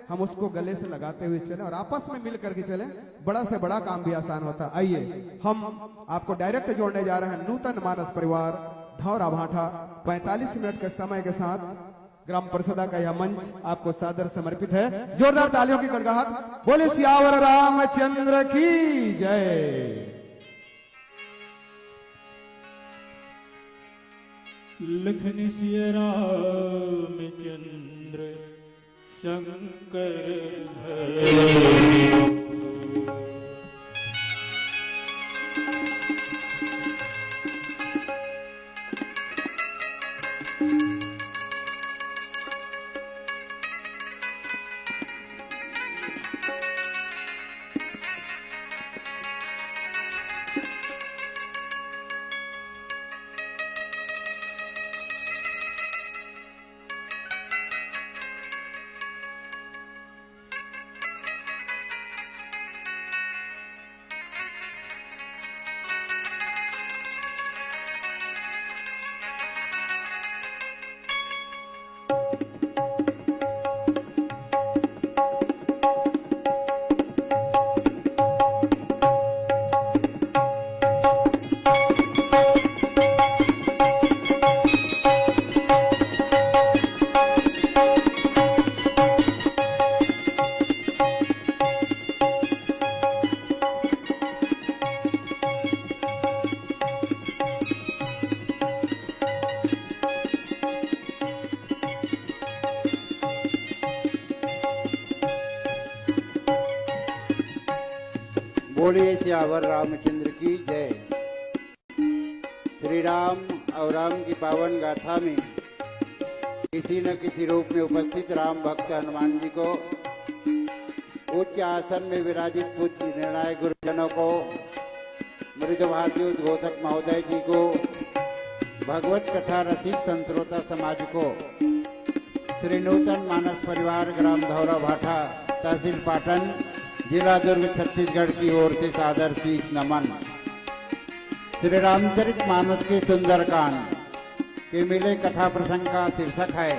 हम उसको गले से लगाते हुए चले और आपस में मिल करके चले, बड़ा से बड़ा काम भी आसान होता। आइए हम आपको डायरेक्ट जोड़ने जा रहे हैं नूतन मानस परिवार धौरा भाठा। 45 मिनट के समय के साथ ग्राम परिषद का यह मंच आपको सादर समर्पित है। जोरदार तालियों की गड़गड़ाहट। बोले सियावर रामचंद्र की जय। लखन सिया रामचंद्र शंकर बोलिए सियावर रामचंद्र की जय। श्री राम और राम की पावन गाथा में किसी न किसी रूप में उपस्थित राम भक्त हनुमान जी को, उच्च आसन में विराजित पूज्य निर्णायक गुरुजनों को, मृदभाषी उद्घोषक महोदय जी को, भगवत कथा रसिक संश्रोता समाज को, श्री नूतन मानस परिवार ग्राम धौरा भाठा तहसील पाटन जिला दुर्ग छत्तीसगढ़ की ओर से सादर शीश नमन। श्री रामचरित मानस के सुंदरकांड के मिले कथा प्रसंग का शीर्षक है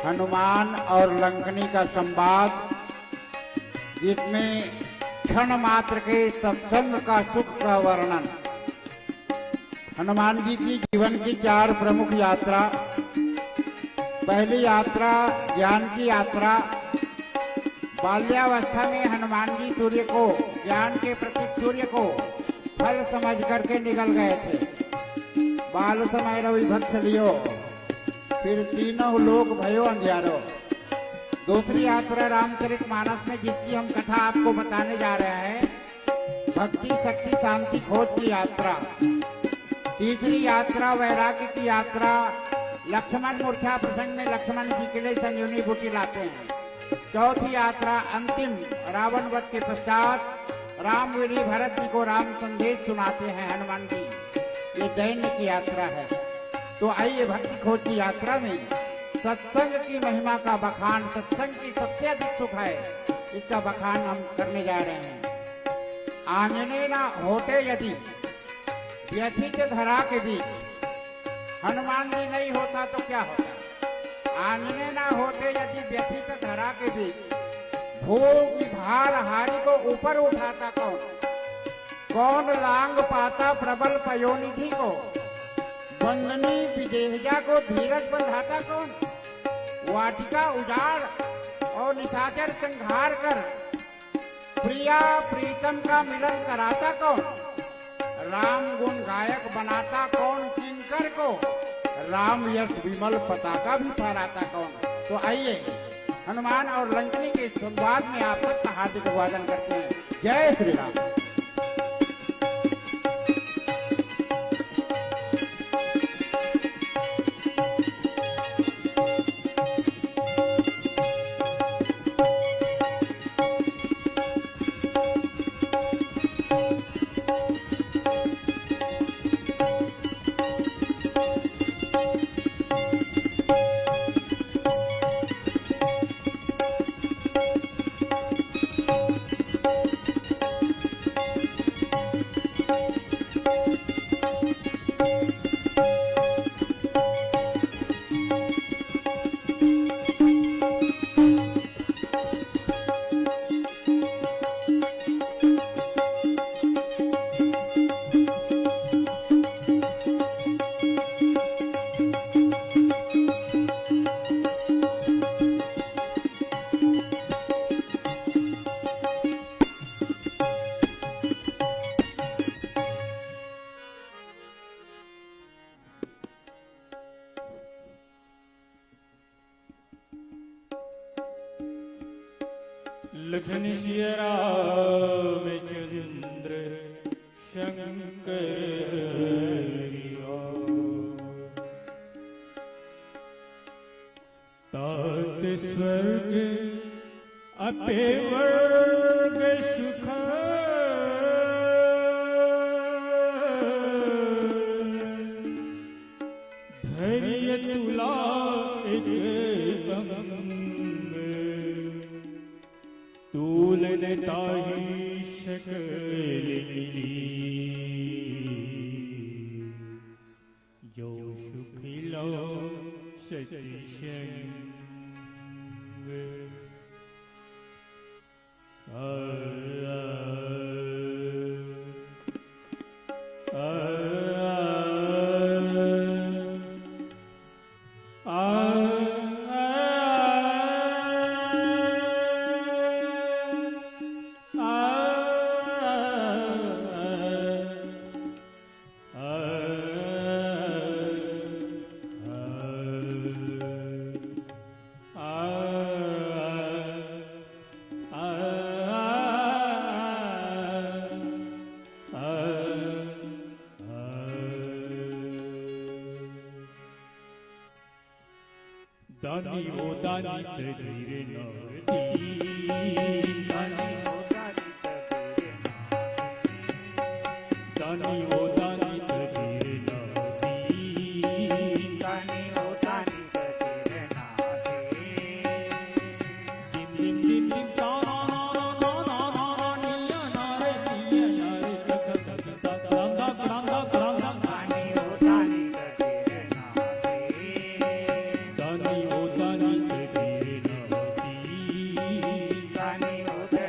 हनुमान और लंकनी का संवाद, जिसमें क्षण मात्र के सत्संग का सुख का वर्णन। हनुमान जी की जीवन की 4 प्रमुख यात्रा। पहली यात्रा ज्ञान की यात्रा। बाल्यावस्था में हनुमान जी सूर्य को, ज्ञान के प्रतीक सूर्य को फल समझ करके निकल गए थे। बाल समय रवि भक्त लियो, फिर तीनों लोक भयो अंधियारो। दूसरी यात्रा रामचरित मानस में, जिसकी हम कथा आपको बताने जा रहे हैं, भक्ति शक्ति शांति खोज की यात्रा। तीसरी यात्रा वैराग्य की यात्रा। लक्ष्मण मूर्छा प्रसंग में लक्ष्मण जी के लिए संजीवनी बूटी लाते हैं। चौथी यात्रा अंतिम रावण वध के पश्चात राम विधि भरत जी को राम संदेश सुनाते हैं हनुमान जी। ये दैन्य की यात्रा है। तो आइए भक्ति खोज की यात्रा में सत्संग की महिमा का बखान, सत्संग की सबसे अधिक सुख है, इसका बखान हम करने जा रहे हैं। आंगने ना होते यदि व्यथित धरा के बीच, हनुमान जी नहीं होता तो क्या होता। आंगने ना होते यदि व्यथित धरा के बीच, भोग भार हारी को ऊपर उठाता कौन। कौन लांग पाता प्रबल पयोनिधि को, बंदनी विदेहजा को धीरज बंधाता कौन। वाटिका उजाड़ और निशाचर संहार कर प्रिया प्रीतम का मिलन कराता कौन। राम गुण गायक बनाता कौन किंकर को, राम यश विमल पताका भी फहराता कौन। तो आइए हनुमान और लंकनी के संवाद में आप सबका हार्दिक अभिवादन करते हैं। जय श्री राम। लखन सिया रामचंद्र शंकर तात स्वर्ग अपे वर्ग सुख धैर्य तुला एक बंग तूलन ताही शकल मिली जो सुख लो सत्संग दानी ओ दानी तगीरे नाती दानी ओ दानी तगीरे नाती दानी ओ दानी तगीरे नाती दानी ओ दानी तगीरे नाती दिन दिन दिन दिन तारा ना ना ना ना निया नारे तक तक तक रंगा रंगा रंगा दानी ओ दानी तगीरे नाती दानी ओ दानी तगीरे नाती दानी ओ दे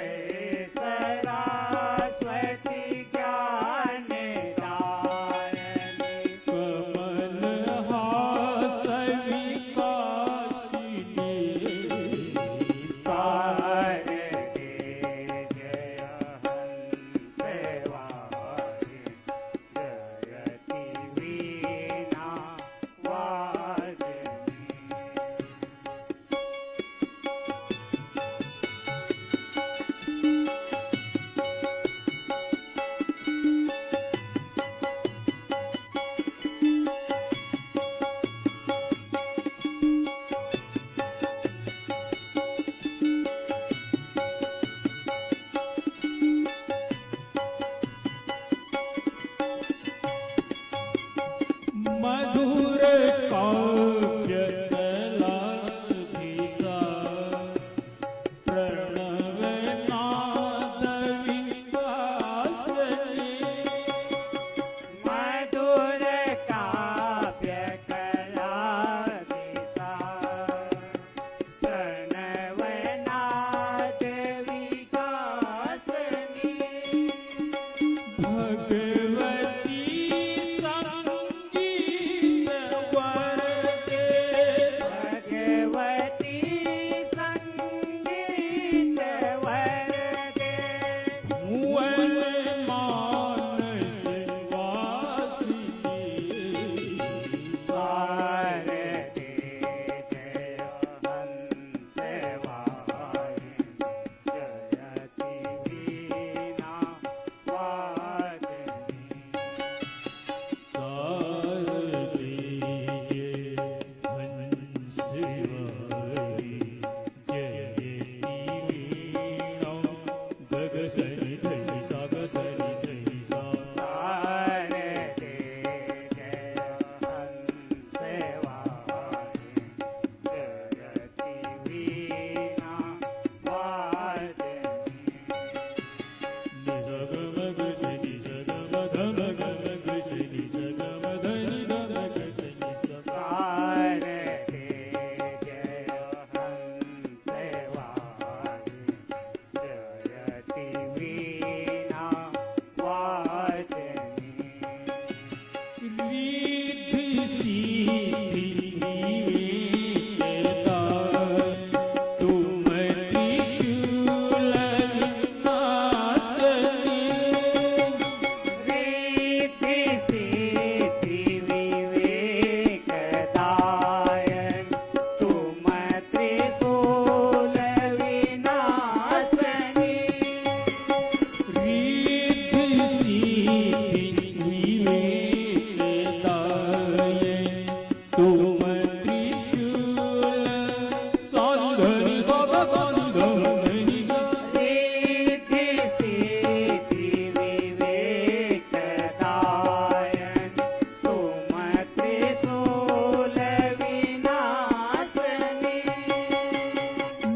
सा नि ध नि सा रिद्धि सिद्धि विवेकदायन तुम त्रिशूल विनाशनी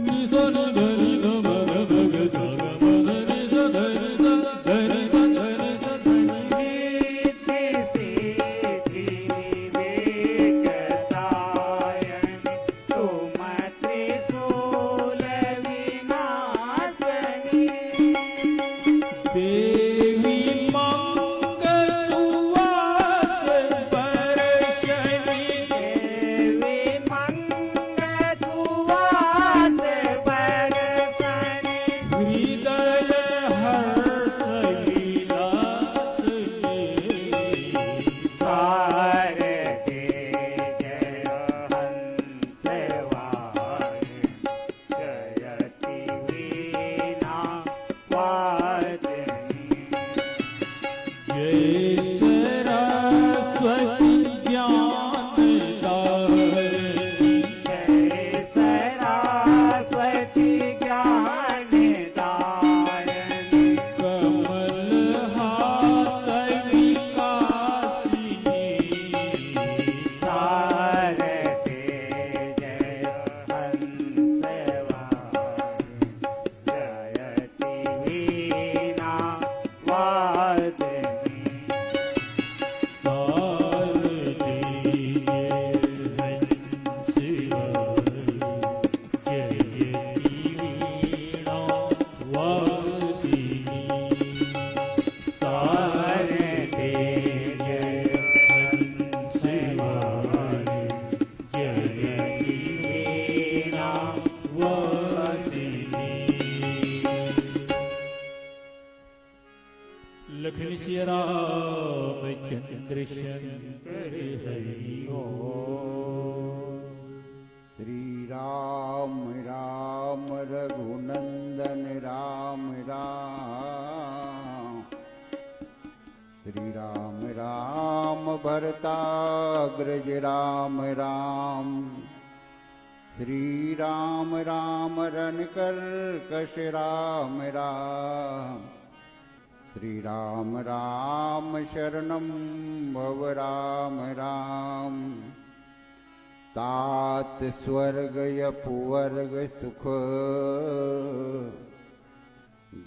नि सा नि ध नि ध म ग भ ग सा ग म ध नि सा ध नि सा ध नि सा ध नि सा ध नि रिद्धि सिद्धि विवेकदायन तुम त्रिशूल विनाशनी देवी मंगल सुवास परशनी देवी मंगल सुवास बरसनी हृदय हर्ष लीलासनी भारते जय हंसवाय जयति वीणा वादनी जय सरस्वती ज्ञान दारिणी जय सरस्वती ज्ञान दायनी कमल हास विकासिनी भारते जय हंसवाय जयति वीणा वादनी सारथी जयति वीणा वादिनी भारते जय जयति वीणा वादिनी लखन सिया रामचंद्र शंकर हरि श्री राम राम रघुनंदन राम राम श्री राम राम भरताग्रज राम राम श्री राम राम रनकर्कश राम राम श्री राम राम शरणं भव राम राम तात स्वर्ग यपुवर्ग सुख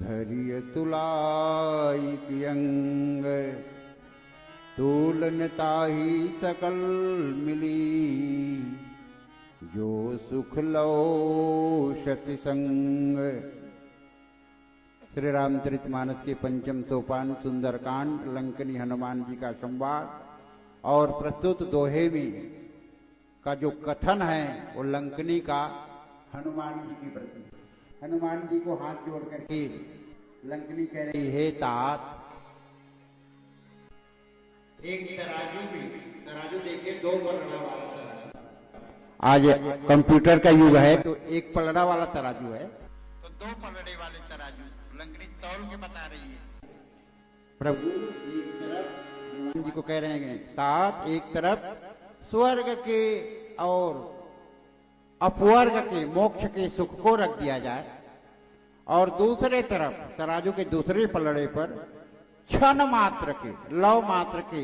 धरिय तुलाई अंग तूलन ताही सकल मिली जो सुख लो शति संग श्री रामचरितमानस के पंचम सोपान सुंदरकांड लंकनी हनुमान जी का संवाद और प्रस्तुत दोहे में का जो कथन है वो लंकनी का हनुमान जी के प्रति। हनुमान जी को हाथ जोड़ करके लंकनी कह रही है तात एक तराजू में तराजू देखिए दो पलड़ा वाला तराजू। आज कंप्यूटर का युग है तो एक पलड़ा वाला तराजू है तो दो पलड़े वाले तराजू लंकनी तौल के बता रही है। प्रभु एक तरफ हनुमान जी को कह रहे हैं तात एक तरफ स्वर्ग के और अपवर्ग के मोक्ष के सुख को रख दिया जाए और दूसरे तरफ तराजू के दूसरे पलड़े पर क्षण मात्र के लव मात्र के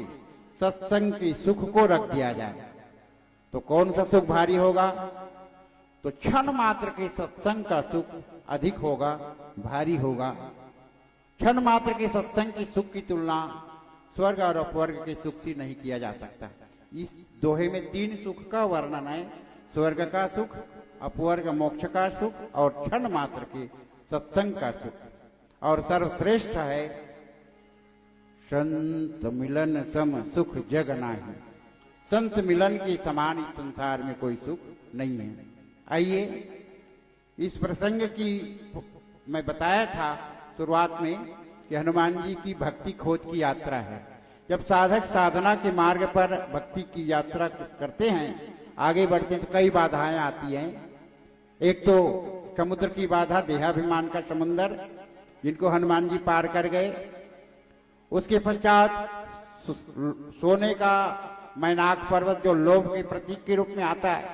सत्संग के सुख को रख दिया जाए तो कौन सा सुख भारी होगा? तो क्षण मात्र के सत्संग का सुख अधिक होगा, भारी होगा। क्षण मात्र के सत्संग की सुख की तुलना स्वर्ग और अपवर्ग के सुख से नहीं किया जा सकता। इस दोहे में तीन सुख का वर्णन है, स्वर्ग का सुख, अपवर्ग मोक्ष का सुख और क्षण मात्र के सत्संग का सुख। और सर्वश्रेष्ठ है संत मिलन सम सुख जग नाही। संत मिलन के समान इस संसार में कोई सुख नहीं है। आइए इस प्रसंग की मैं बताया था शुरुआत में कि हनुमान जी की भक्ति खोज की यात्रा है। जब साधक साधना के मार्ग पर भक्ति की यात्रा करते हैं, आगे बढ़ते हैं तो कई बाधाएं आती हैं। एक तो समुद्र की बाधा, देहाभिमान का समुद्र, जिनको हनुमान जी पार कर गए। उसके पश्चात सोने का मैनाक पर्वत जो लोभ के प्रतीक के रूप में आता है,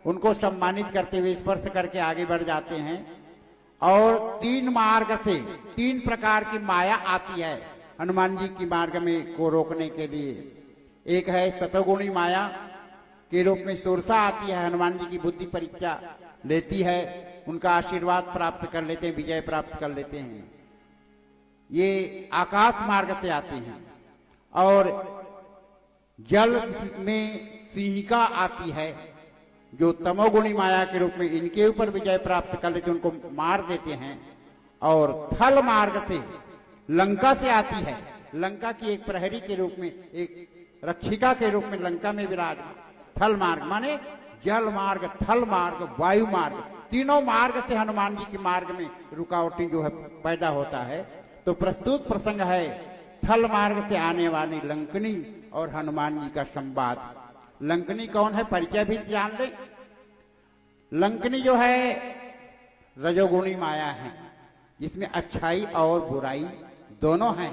उनको सम्मानित करते हुए स्पर्श करके आगे बढ़ जाते हैं। और 3 मार्ग से 3 प्रकार की माया आती है हनुमान जी की मार्ग में को रोकने के लिए। एक है सतोगुणी माया के रूप में सुरसा आती है, हनुमान जी की बुद्धि परीक्षा लेती है, उनका आशीर्वाद प्राप्त कर लेते हैं, विजय प्राप्त कर लेते हैं। ये आकाश मार्ग से आते हैं। और जल में सिंहिका आती है जो तमोगुणी माया के रूप में इनके ऊपर विजय प्राप्त कर लेते, उनको मार देते हैं। और थल मार्ग से लंका से आती है, लंका की एक प्रहरी के रूप में, एक रक्षिका के रूप में लंका में विराजमान। थल मार्ग माने जल मार्ग, थल मार्ग, वायु मार्ग, तीनों मार्ग से हनुमान जी के मार्ग में रुकावटें जो है पैदा होता है। तो प्रस्तुत प्रसंग है थल मार्ग से आने वाली लंकनी और हनुमान जी का संवाद। लंकनी कौन है, परिचय भी जान ले। लंकनी जो है रजोगुणी माया है, जिसमें अच्छाई और बुराई दोनों हैं।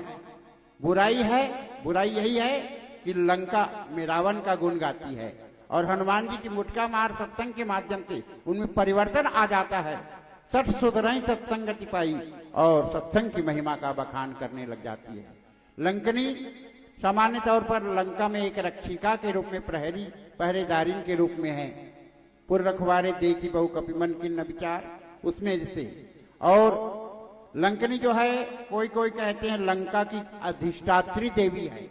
बुराई यही है कि लंका में रावण का गुण गाती है, और हनुमान जी की मुटका मार सत्संग के माध्यम से उनमें परिवर्तन आ जाता है। सठ सुधरई सत्संगति पाई, और सत्संग की महिमा का बखान करने लग जाती है। लंकनी सामान्य तौर पर लंका में एक रक्षिका के रूप में, प्रहरी पहरेदारिन के रूप में है। पुर रखवारे देखी बहु कपिमन किन्न विचार, उसमें जैसे। और लंकनी जो है कोई कोई कहते हैं लंका की अधिष्ठात्री देवी है,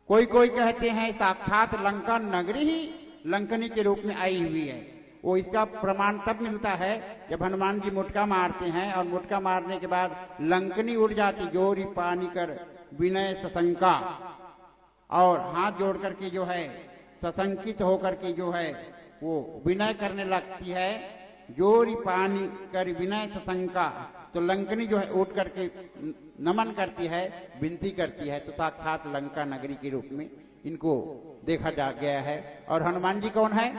कोई कोई कहते हैं साक्षात लंका नगरी ही लंकनी के रूप में आई हुई है। वो इसका प्रमाण तब मिलता है जब हनुमान जी मुटका मारते हैं, और मुटका मारने के बाद लंकनी उड़ जाती, जोरी पानी कर विनय सशंका, और हाथ जोड़ करके जो है सशंकित होकर के जो है वो विनय करने लगती है। जोरी पानी कर विनय सशंका, तो लंकनी जो है उठ करके नमन करती है, विनती करती है। तो साक्षात लंका नगरी के रूप में इनको देखा जा गया है। और हनुमान जी कौन है,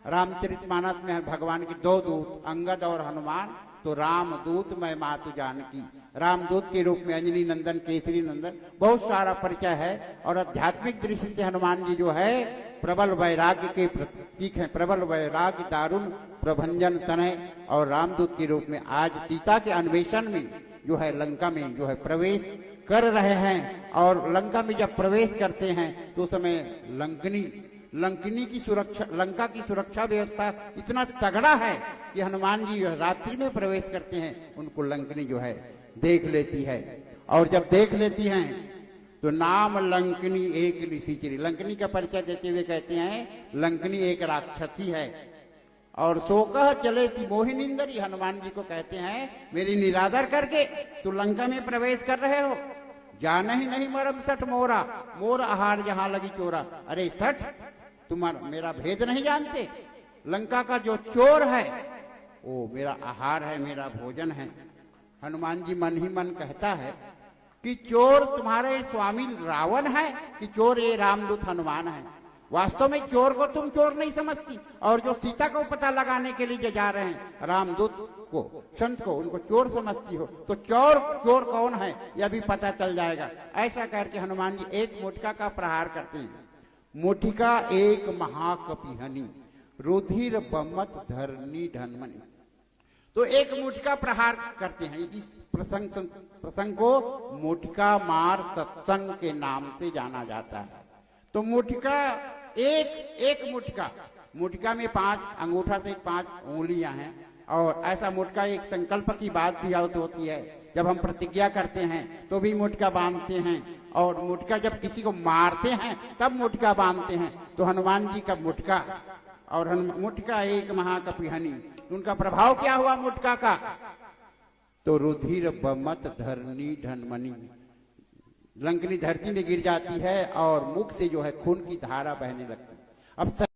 रामचरितमानस में भगवान के 2 दूत अंगद और हनुमान। तो राम दूत मैं मातु जानकी, रामदूत के रूप में अंजनी नंदन, केसरी नंदन, बहुत सारा परिचय है। और आध्यात्मिक दृष्टि से हनुमान जी जो है प्रबल वैराग्य के प्रतीक हैं, प्रबल वैराग्य दारुण प्रभंजन तनय। और रामदूत के रूप में आज सीता के अन्वेषण में जो है लंका में जो है प्रवेश कर रहे हैं। और लंका में जब प्रवेश करते हैं तो उस समय लंकनी की सुरक्षा, लंका की सुरक्षा व्यवस्था इतना तगड़ा है कि हनुमान जी रात्रि में प्रवेश करते हैं, उनको लंकनी जो है देख लेती है। और जब देख लेती हैं तो नाम लंकनी एक निशिचरी, लंकनी का परिचय देते हुए कहते हैं लंकनी एक राक्षसी है। और सो कह चले सी मोहिनींदरी, हनुमान जी को कहते हैं मेरी निरादर करके तो लंका में प्रवेश कर रहे हो, जाना ही नहीं मरम सठ मोरा, मोर आहार जहां लगी चोरा। अरे सठ, तुम मेरा भेद नहीं जानते, लंका का जो चोर है वो मेरा आहार है, मेरा भोजन है। हनुमान जी मन ही मन कहता है कि चोर तुम्हारे स्वामी रावण है कि चोर ये रामदूत हनुमान है। वास्तव में चोर को तुम चोर नहीं समझती, और जो सीता को पता लगाने के लिए जा रहे हैं रामदूत को, संत को, उनको चोर समझती हो। तो चोर कौन है यह भी पता चल जाएगा। ऐसा करके हनुमान जी एक मुटका का प्रहार करते हैं। मुटिका एक महाकपिहनी, रुधिर बमत धरनी धनमनी। तो एक मुटका प्रहार करते हैं। इस प्रसंग को मुटका मार सत्संग के नाम से जाना जाता है। तो मुटका एक मुटका में 5 अंगूठा से 5 उंगलियां हैं। और ऐसा मुटका एक संकल्प की बात भी होती है। जब हम प्रतिज्ञा करते हैं तो भी मुटका बांधते हैं, और मुटका जब किसी को मारते हैं तब मुटका बांधते हैं। तो हनुमान जी का मुटका, और मुटका एक महाकपिहनी, उनका प्रभाव क्या हुआ मुटका का, तो रुधिर बमत धरनी धनमनी, लंकनी धरती में गिर जाती है और मुख से जो है खून की धारा बहने लगती है। अब